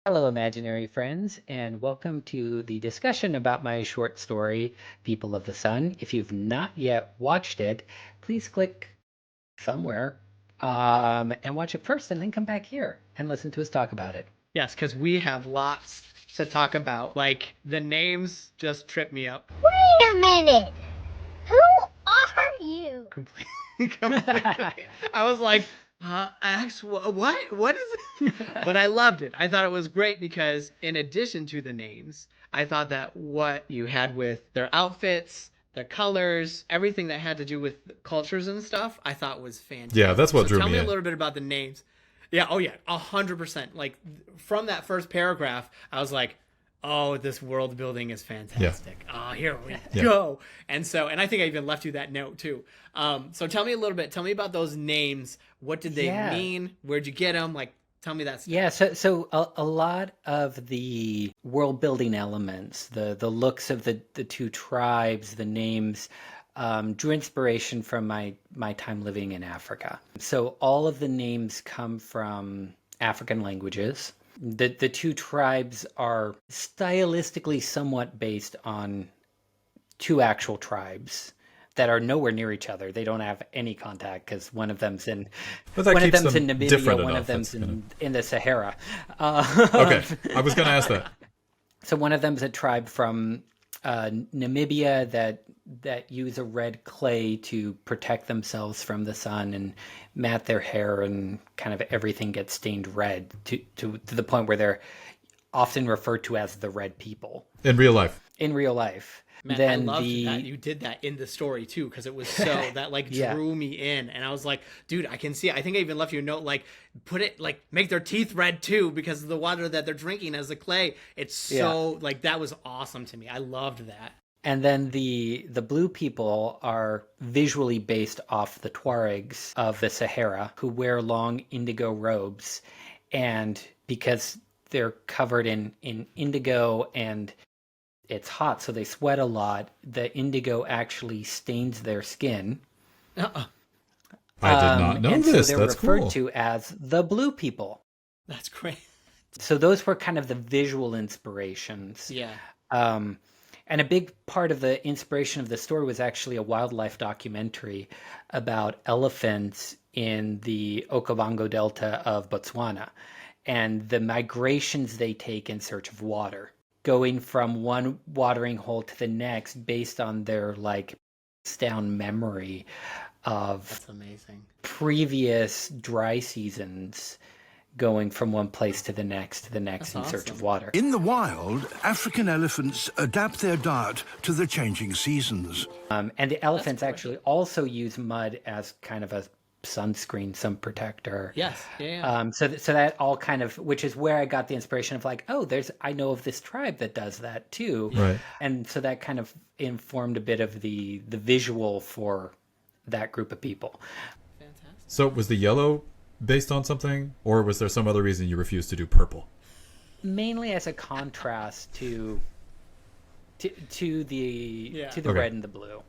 Hello, imaginary friends, and welcome to the discussion about my short story, People of the Sun. If you've not yet watched it, please click somewhere and watch it first, and then come back here and listen to us talk about it. Yes, because we have lots to talk about. Like, the names just trip me up. Wait a minute. Who are you? Completely. I was like, what? What is it? But I loved it. I thought it was great because, in addition to the names, I thought that what you had with their outfits, their colors, everything that had to do with cultures and stuff, I thought was fantastic. Yeah, that's what So drew tell me me a in. little bit about the names. Yeah, oh yeah, 100%. Like, from that first paragraph, I was like, oh, this world building is fantastic. Oh, here we go. And so, I think I even left you that note too. So tell me a little bit. Tell me about those names. What did they mean? Where'd you get them? Like, tell me that stuff. Yeah, so a lot of the world building elements, the looks of the two tribes, the names, drew inspiration from my time living in Africa. So all of the names come from African languages. The two tribes are stylistically somewhat based on two actual tribes that are nowhere near each other. They don't have any contact because one of them's in Namibia, one of them's in the Sahara. Okay, I was going to ask that. So one of them's a tribe from Namibia that use a red clay to protect themselves from the sun and mat their hair, and kind of everything gets stained red to the point where they're often referred to as the Red People. In real life. In real life. Man, then I loved that you did that in the story too, because it was so that like drew me in, and I was like, dude, I can see it. I think I even left you a note like, put it like, make their teeth red too because of the water that they're drinking as the clay. It's so like, that was awesome to me. I loved that. And then the blue people are visually based off the Tuaregs of the Sahara, who wear long indigo robes, and because they're covered in indigo and it's hot, so they sweat a lot, the indigo actually stains their skin. I did not know this. So they're That's referred cool. to as the blue people. That's great. So those were kind of the visual inspirations. Yeah. And a big part of the inspiration of the story was actually a wildlife documentary about elephants in the Okavango Delta of Botswana and the migrations they take in search of water, going from one watering hole to the next based on their like down memory of That's amazing. previous dry seasons, going from one place to the next in search of water. In the wild, African elephants adapt their diet to the changing seasons. And the elephants actually also use mud as kind of a sunscreen, sun protector. Yes. Yeah. So that all kind of, which is where I got the inspiration of like, oh, I know of this tribe that does that too. Right. And so that kind of informed a bit of the visual for that group of people. Fantastic. So was the yellow based on something, or was there some other reason you refused to do purple? Mainly as a contrast to the red and the blue.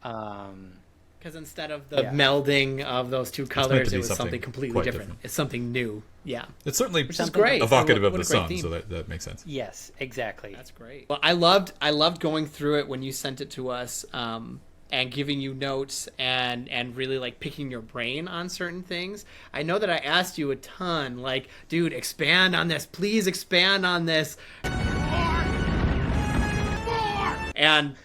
Because instead of the melding of those two colors, it was something completely different. It's something new. Yeah. It's certainly great. evocative What of a the great sun, theme. so that makes sense. Yes, exactly. That's great. Well, I loved going through it when you sent it to us, and giving you notes and really like picking your brain on certain things. I know that I asked you a ton, like, dude, expand on this. Please expand on this. And,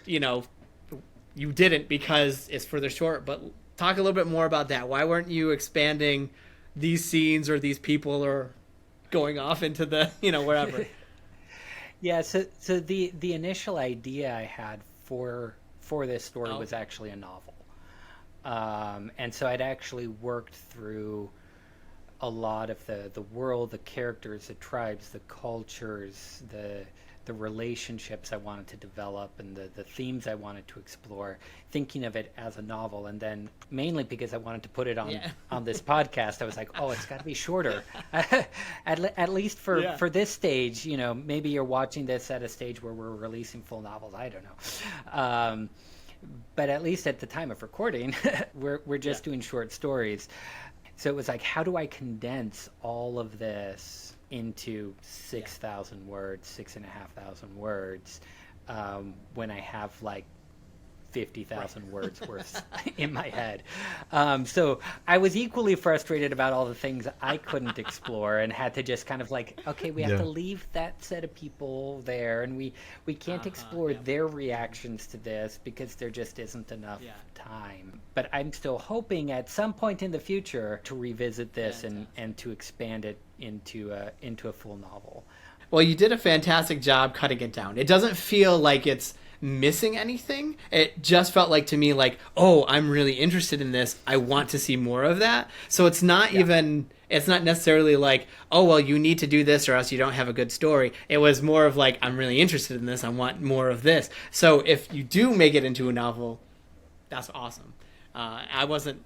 you didn't because it's further short, but talk a little bit more about that. Why weren't you expanding these scenes or these people or going off into the, wherever? Yeah, so the initial idea I had for this story was actually a novel. And so I'd actually worked through a lot of the world, the characters, the tribes, the cultures, the relationships I wanted to develop, and the themes I wanted to explore, thinking of it as a novel. And then mainly because I wanted to put it on this podcast, I was like, oh, it's got to be shorter. at least for this stage, maybe you're watching this at a stage where we're releasing full novels. I don't know. But at least at the time of recording, we're just doing short stories. So it was like, how do I condense all of this into 6,000 words, 6,500 words, when I have like 50,000 words worth in my head. So I was equally frustrated about all the things I couldn't explore and had to just kind of like, okay, we have to leave that set of people there, and we can't explore their reactions to this because there just isn't enough time. But I'm still hoping at some point in the future to revisit this and to expand it into a full novel. Well, you did a fantastic job cutting it down. It doesn't feel like it's missing anything. It just felt like to me like, oh, I'm really interested in this. I want to see more of that. So it's not it's not necessarily like, oh, well, you need to do this or else you don't have a good story. It was more of like, I'm really interested in this. I want more of this. So if you do make it into a novel, that's awesome. I wasn't,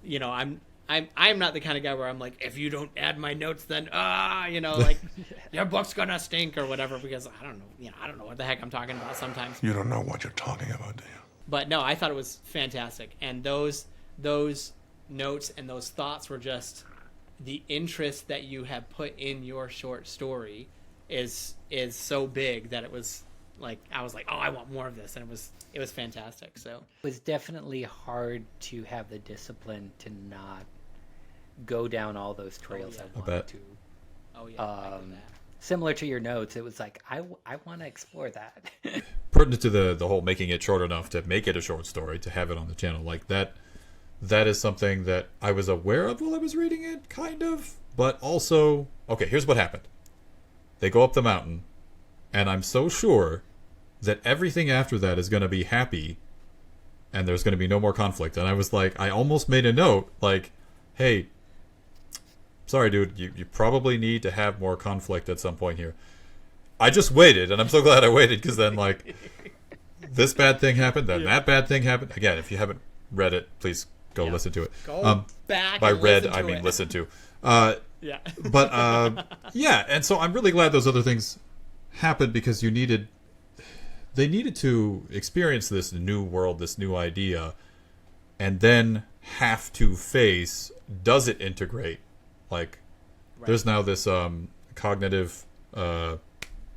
I'm not the kind of guy where I'm like, if you don't add my notes, then like your book's gonna stink or whatever, because I don't know what the heck I'm talking about sometimes. You don't know what you're talking about, do you? But no, I thought it was fantastic, and those notes and those thoughts were just the interest that you have put in your short story is so big that it was like, I was like, oh, I want more of this, and it was fantastic. So it was definitely hard to have the discipline to not go down all those trails I wanted to. Oh yeah, I get that. Similar to your notes, it was like, I want to explore that. Pertinent to the whole making it short enough to make it a short story, to have it on the channel, like that is something that I was aware of while I was reading it, kind of, but also, okay, here's what happened. They go up the mountain, and I'm so sure that everything after that is going to be happy, and there's going to be no more conflict. And I was like, I almost made a note, like, hey, sorry, dude, you probably need to have more conflict at some point here. I just waited, and I'm so glad I waited, because then, like, this bad thing happened, then that bad thing happened. Again, if you haven't read it, please go listen to it. Go back. By and read, listen to I mean it. listen to. Yeah. But yeah, and so I'm really glad those other things happened, because they needed to experience this new world, this new idea, and then have to face, does it integrate? Like, there's now this cognitive,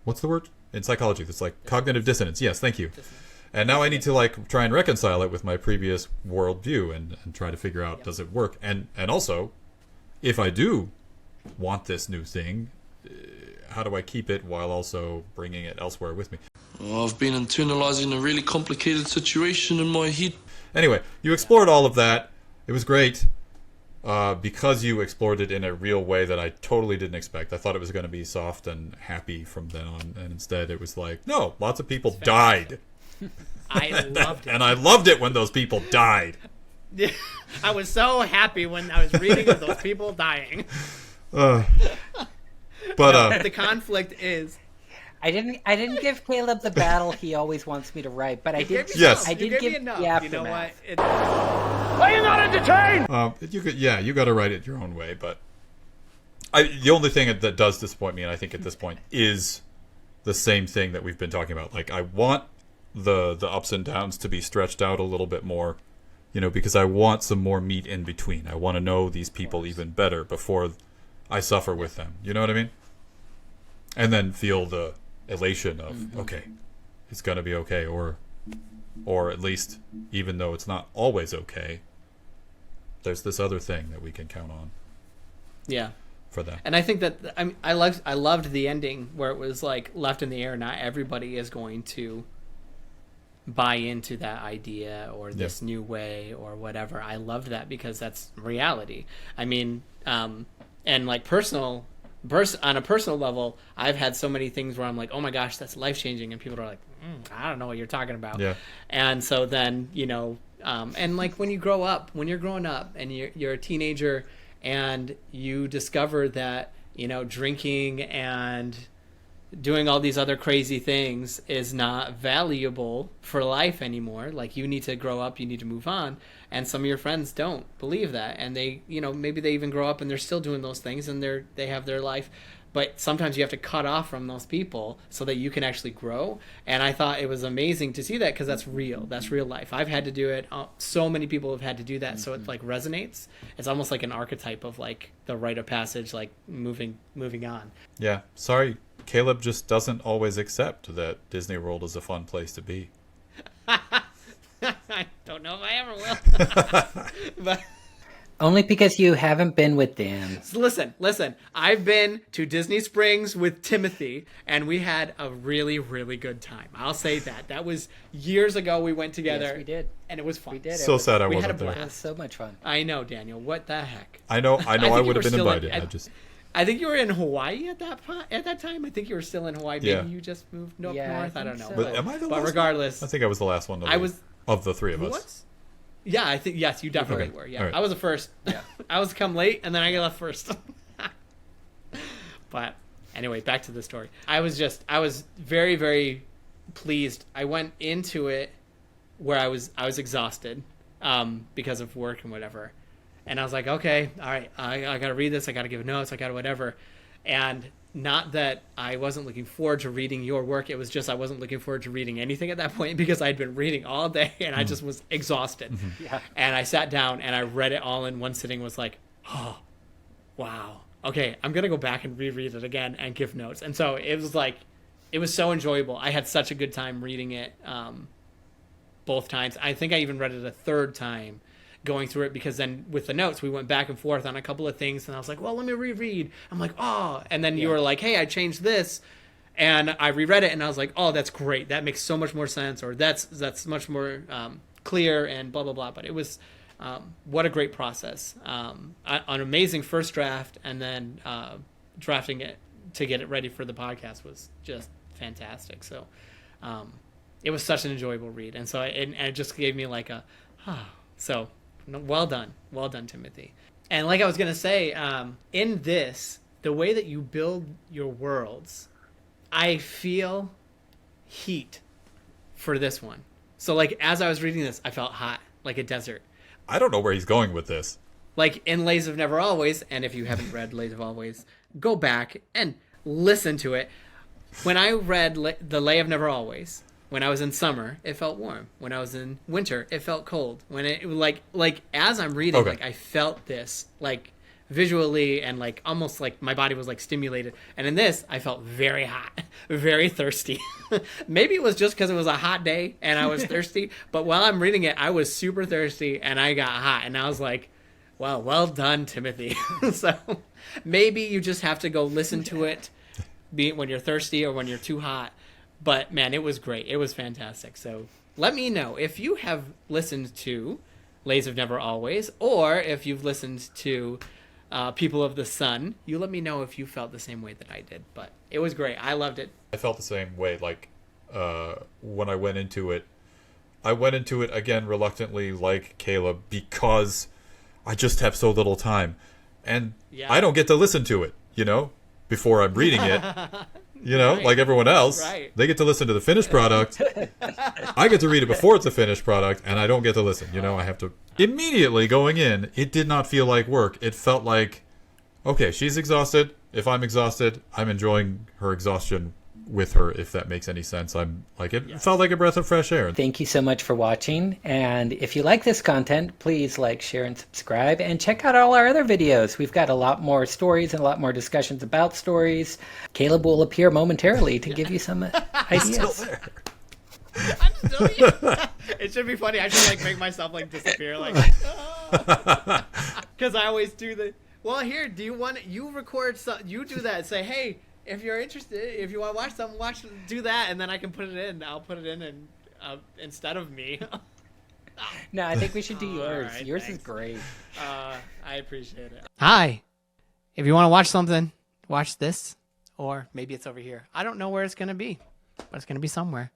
what's the word in psychology? That's like cognitive dissonance. Yes, thank you. And now I need to like try and reconcile it with my previous worldview and try to figure out, does it work? And also, if I do want this new thing, how do I keep it while also bringing it elsewhere with me? I've been internalizing a really complicated situation in my head. Anyway, you explored all of that. It was great, because you explored it in a real way that I totally didn't expect. I thought it was going to be soft and happy from then on, and instead it was like, no, lots of people died. I loved it. And I loved it when those people died. I was so happy when I was reading of those people dying. But The conflict is, I didn't give Caleb the battle he always wants me to write, but I did. Yes. I did give enough. the aftermath. You know what? Are you not entertained? you got to write it your own way. But the only thing that does disappoint me, and I think at this point, is the same thing that we've been talking about. Like, I want the ups and downs to be stretched out a little bit more, because I want some more meat in between. I want to know these people even better before I suffer with them. You know what I mean? And then feel the elation of, okay, it's gonna be okay, or at least, even though it's not always okay, there's this other thing that we can count on. Yeah. For that. And I think that I loved the ending where it was like left in the air. Not everybody is going to buy into that idea or this new way or whatever. I loved that because that's reality. I mean, and like on a personal level, I've had so many things where I'm like, oh my gosh, that's life changing, and people are like, I don't know what you're talking about. Yeah. And so then and like when you're growing up and you're a teenager and you discover that drinking and doing all these other crazy things is not valuable for life anymore. Like, you need to grow up, you need to move on. And some of your friends don't believe that. And they, maybe they even grow up and they're still doing those things and they have their life. But sometimes you have to cut off from those people so that you can actually grow. And I thought it was amazing to see that, because that's real. That's real life. I've had to do it. So many people have had to do that. Mm-hmm. So it like resonates. It's almost like an archetype of like the rite of passage, like moving on. Yeah. Sorry, Caleb just doesn't always accept that Disney World is a fun place to be. I don't know if I ever will. But only because you haven't been with Dan. Listen. I've been to Disney Springs with Timothy, and we had a really, really good time. I'll say that. That was years ago. We went together. Yes, we did. And it was fun. We did. So sad I wasn't there. It was so much fun. I know, Daniel. What the heck? I know. I would have been invited. I think you were in Hawaii at that time. I think you were still in Hawaii. Maybe you just moved north. I don't know. So. But am I the last regardless, one? I think I was the last one. Of the three of us. What? Yeah, I think yes, you definitely were. Yeah, right. I was the first. Yeah, I was come late, and then I left first. But anyway, back to the story. I was very, very pleased. I went into it where I was exhausted because of work and whatever, and I was like, okay, all right, I got to read this. I got to give notes. I got to whatever, and. Not that I wasn't looking forward to reading your work. It was just I wasn't looking forward to reading anything at that point, because I'd been reading all day and I just was exhausted. Mm-hmm. Yeah. And I sat down and I read it all in one sitting. Was like, oh, wow. Okay, I'm going to go back and reread it again and give notes. And so it was so enjoyable. I had such a good time reading it both times. I think I even read it a third time, going through it, because then with the notes we went back and forth on a couple of things, and I was like, well, let me reread. I'm like, oh, and then you were like, hey, I changed this, and I reread it and I was like, oh, that's great, that makes so much more sense, or that's much more clear, and blah blah blah. But it was what a great process, an amazing first draft, and then drafting it to get it ready for the podcast was just fantastic. So it was such an enjoyable read, and so it just gave me like a so well done, Timothy. And like I was gonna say, in this, the way that you build your worlds, I feel heat for this one. So like as I was reading this, I felt hot, like a desert. I don't know where he's going with this. Like in Lays of Never Always, and if you haven't read Lays of Always, go back and listen to it. When I read the Lay of Never Always, when I was in summer, it felt warm. When I was in winter, it felt cold. When it like as I'm reading, like I felt this like visually, and like almost like my body was like stimulated. And in this, I felt very hot, very thirsty. Maybe it was just because it was a hot day and I was thirsty. But while I'm reading it, I was super thirsty and I got hot. And I was like, wow, well done, Timothy. So maybe you just have to go listen to it, be it when you're thirsty or when you're too hot. But man, it was great. It was fantastic. So let me know if you have listened to Lays of Never Always, or if you've listened to People of the Sun. You let me know if you felt the same way that I did. But it was great. I loved it. I felt the same way. Like when I went into it again reluctantly, like Caleb, because I just have so little time, and I don't get to listen to it, before I'm reading it. Right. Like everyone else, They get to listen to the finished product. I get to read it before it's a finished product, and I don't get to listen. I have to immediately going in. It did not feel like work. It felt like, okay, she's exhausted. If I'm exhausted, I'm enjoying her exhaustion with her, if that makes any sense. It felt like a breath of fresh air. Thank you so much for watching, and if you like this content, please like, share, and subscribe, and check out all our other videos. We've got a lot more stories and a lot more discussions about stories. Caleb will appear momentarily to give you some ideas. Still there. I'm still here. It should be funny. I should make myself disappear, because I always do well, here, do you want you record you do that, say, hey, if you're interested, if you want to watch something, do that, and then I can put it in. I'll put it in and instead of me. No, I think we should do yours. Right, yours thanks. Is great. I appreciate it. Hi. If you want to watch something, watch this, or maybe it's over here. I don't know where it's going to be, but it's going to be somewhere.